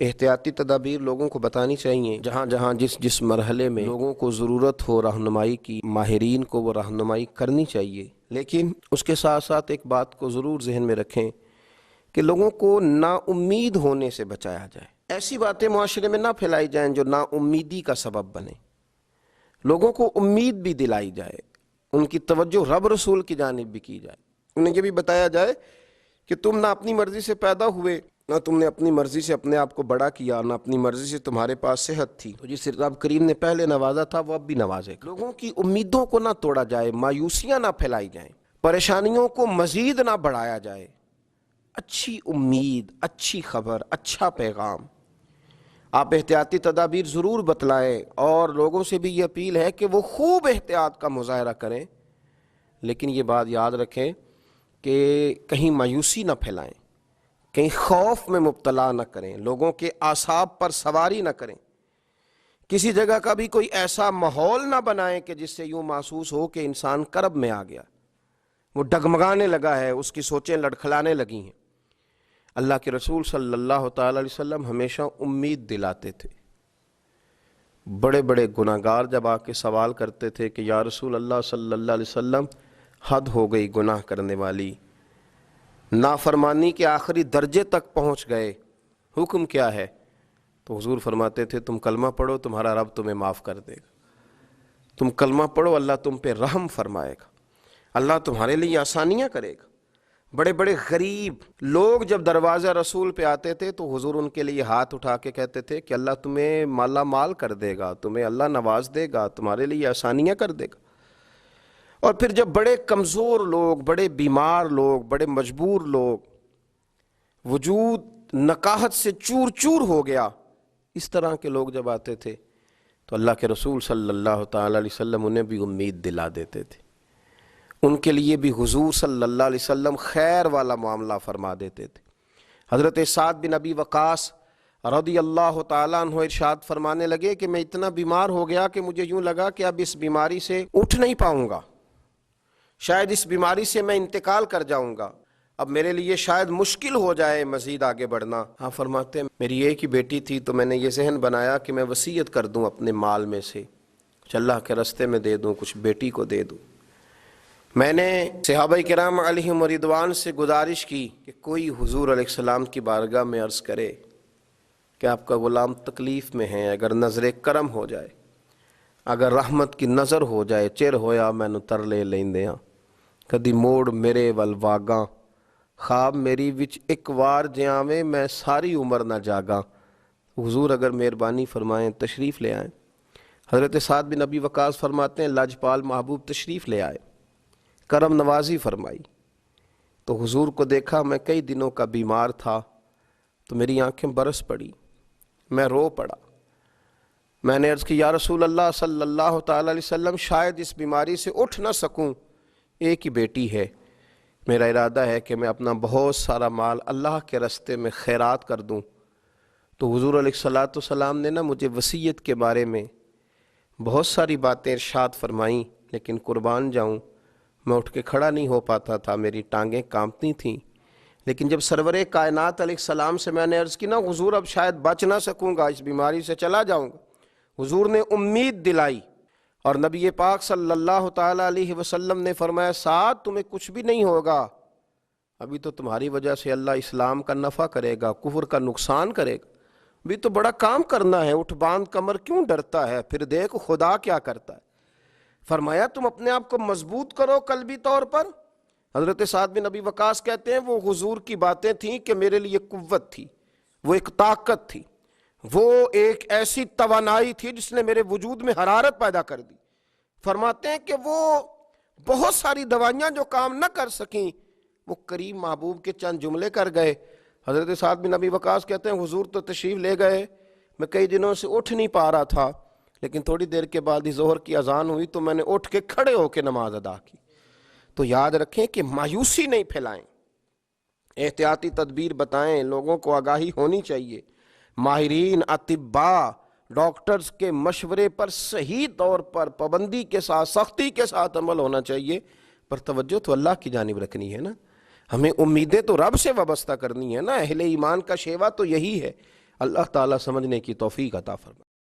احتیاطی تدابیر لوگوں کو بتانی چاہیے، جہاں جہاں جس مرحلے میں لوگوں کو ضرورت ہو رہنمائی کی، ماہرین کو وہ رہنمائی کرنی چاہیے۔ لیکن اس کے ساتھ ساتھ ایک بات کو ضرور ذہن میں رکھیں کہ لوگوں کو نا امید ہونے سے بچایا جائے۔ ایسی باتیں معاشرے میں نہ پھیلائی جائیں جو نا امیدی کا سبب بنے۔ لوگوں کو امید بھی دلائی جائے، ان کی توجہ رب رسول کی جانب بھی کی جائے، انہیں یہ بھی بتایا جائے کہ تم نہ اپنی مرضی سے پیدا ہوئے، نہ تم نے اپنی مرضی سے اپنے آپ کو بڑا کیا، نہ اپنی مرضی سے تمہارے پاس صحت تھی، تو جس رب کریم نے پہلے نوازا تھا وہ اب بھی نوازے گا۔ لوگوں کی امیدوں کو نہ توڑا جائے، مایوسیاں نہ پھیلائی جائیں، پریشانیوں کو مزید نہ بڑھایا جائے۔ اچھی امید، اچھی خبر، اچھا پیغام، آپ احتیاطی تدابیر ضرور بتلائیں، اور لوگوں سے بھی یہ اپیل ہے کہ وہ خوب احتیاط کا مظاہرہ کریں، لیکن یہ بات یاد رکھیں کہ کہیں مایوسی نہ پھیلائیں، کہیں خوف میں مبتلا نہ کریں، لوگوں کے اعصاب پر سواری نہ کریں، کسی جگہ کا بھی کوئی ایسا ماحول نہ بنائیں کہ جس سے یوں محسوس ہو کہ انسان کرب میں آ گیا، وہ ڈگمگانے لگا ہے، اس کی سوچیں لڑکھڑانے لگی ہیں۔ اللہ کے رسول صلی اللہ تعالی علیہ وسلم ہمیشہ امید دلاتے تھے۔ بڑے بڑے گناہگار جب آ کے سوال کرتے تھے کہ یا رسول اللہ صلی اللہ علیہ وسلم، حد ہو گئی گناہ کرنے والی، نافرمانی کے آخری درجے تک پہنچ گئے، حکم کیا ہے؟ تو حضور فرماتے تھے تم کلمہ پڑھو، تمہارا رب تمہیں معاف کر دے گا۔ تم کلمہ پڑھو، اللہ تم پہ رحم فرمائے گا، اللہ تمہارے لیے آسانیاں کرے گا۔ بڑے بڑے غریب لوگ جب دروازہ رسول پہ آتے تھے تو حضور ان کے لیے ہاتھ اٹھا کے کہتے تھے کہ اللہ تمہیں مالا مال کر دے گا، تمہیں اللہ نواز دے گا، تمہارے لیے آسانیاں کر دے گا۔ اور پھر جب بڑے کمزور لوگ، بڑے بیمار لوگ، بڑے مجبور لوگ، وجود نکاہت سے چور چور ہو گیا، اس طرح کے لوگ جب آتے تھے تو اللہ کے رسول صلی اللہ تعالی علیہ وسلم انہیں بھی امید دلا دیتے تھے، ان کے لیے بھی حضور صلی اللہ علیہ وسلم خیر والا معاملہ فرما دیتے تھے۔ حضرت سعد بن ابی وقاص رضی اللہ تعالیٰ عنہ ارشاد فرمانے لگے کہ میں اتنا بیمار ہو گیا کہ مجھے یوں لگا کہ اب اس بیماری سے اٹھ نہیں پاؤں گا، شاید اس بیماری سے میں انتقال کر جاؤں گا، اب میرے لیے شاید مشکل ہو جائے مزید آگے بڑھنا۔ ہاں فرماتے ہیں میری ایک ہی بیٹی تھی تو میں نے یہ ذہن بنایا کہ میں وصیت کر دوں اپنے مال میں سے، کچھ اللہ کے راستے میں دے دوں، کچھ بیٹی کو دے دوں۔ میں نے صحابہ کرام علیہم رضوان سے گزارش کی کہ کوئی حضور علیہ السلام کی بارگاہ میں عرض کرے کہ آپ کا غلام تکلیف میں ہے، اگر نظر کرم ہو جائے، اگر رحمت کی نظر ہو جائے، چر ہویا مینوں ترلے لیندیاں، کدی موڑ میرے ول واگاں، خواب میری وچ ایک وار جیاویں، میں ساری عمر نہ جاگاں۔ حضور اگر مہربانی فرمائیں تشریف لے آئیں۔ حضرت سعد بن ابی وقاص فرماتے ہیں لاجپال محبوب تشریف لے آئے، کرم نوازی فرمائی، تو حضور کو دیکھا، میں کئی دنوں کا بیمار تھا، تو میری آنکھیں برس پڑی، میں رو پڑا۔ میں نے عرض کی یا رسول اللہ صلی اللہ تعالی علیہ وسلم، شاید اس بیماری سے اٹھ نہ سکوں، ایک ہی بیٹی ہے، میرا ارادہ ہے کہ میں اپنا بہت سارا مال اللہ کے راستے میں خیرات کر دوں۔ تو حضور علیہ الصلوۃ والسلام نے مجھے وصیت کے بارے میں بہت ساری باتیں ارشاد فرمائیں، لیکن قربان جاؤں میں اٹھ کے کھڑا نہیں ہو پاتا تھا، میری ٹانگیں کانپتی تھیں۔ لیکن جب سرور کائنات علیہ السلام سے میں نے عرض کی حضور اب شاید بچ نہ سکوں گا، اس بیماری سے چلا جاؤں گا، حضور نے امید دلائی، اور نبی پاک صلی اللہ تعالی علیہ وسلم نے فرمایا سعد تمہیں کچھ بھی نہیں ہوگا، ابھی تو تمہاری وجہ سے اللہ اسلام کا نفع کرے گا، کفر کا نقصان کرے گا، ابھی تو بڑا کام کرنا ہے، اٹھ باندھ کمر کیوں ڈرتا ہے، پھر دیکھ خدا کیا کرتا ہے۔ فرمایا تم اپنے آپ کو مضبوط کرو قلبی طور پر۔ حضرت سعد بن ابی وقاص کہتے ہیں وہ حضور کی باتیں تھیں کہ میرے لیے قوت تھی، وہ ایک طاقت تھی، وہ ایک ایسی توانائی تھی جس نے میرے وجود میں حرارت پیدا کر دی۔ فرماتے ہیں کہ وہ بہت ساری دوائیاں جو کام نہ کر سکیں، وہ کریم محبوب کے چند جملے کر گئے۔ حضرت سعد بن ابی وقاص کہتے ہیں حضور تو تشریف لے گئے، میں کئی دنوں سے اٹھ نہیں پا رہا تھا، لیکن تھوڑی دیر کے بعد ہی ظہر کی اذان ہوئی تو میں نے اٹھ کے کھڑے ہو کے نماز ادا کی۔ تو یاد رکھیں کہ مایوسی نہیں پھیلائیں، احتیاطی تدبیر بتائیں، لوگوں کو آگاہی ہونی چاہیے، ماہرین اطباء ڈاکٹرز کے مشورے پر صحیح طور پر پابندی کے ساتھ، سختی کے ساتھ عمل ہونا چاہیے، پر توجہ تو اللہ کی جانب رکھنی ہے نا، ہمیں امیدیں تو رب سے وابستہ کرنی ہے نا، اہل ایمان کا شیوا تو یہی ہے۔ اللہ تعالیٰ سمجھنے کی توفیق عطا فرمائے۔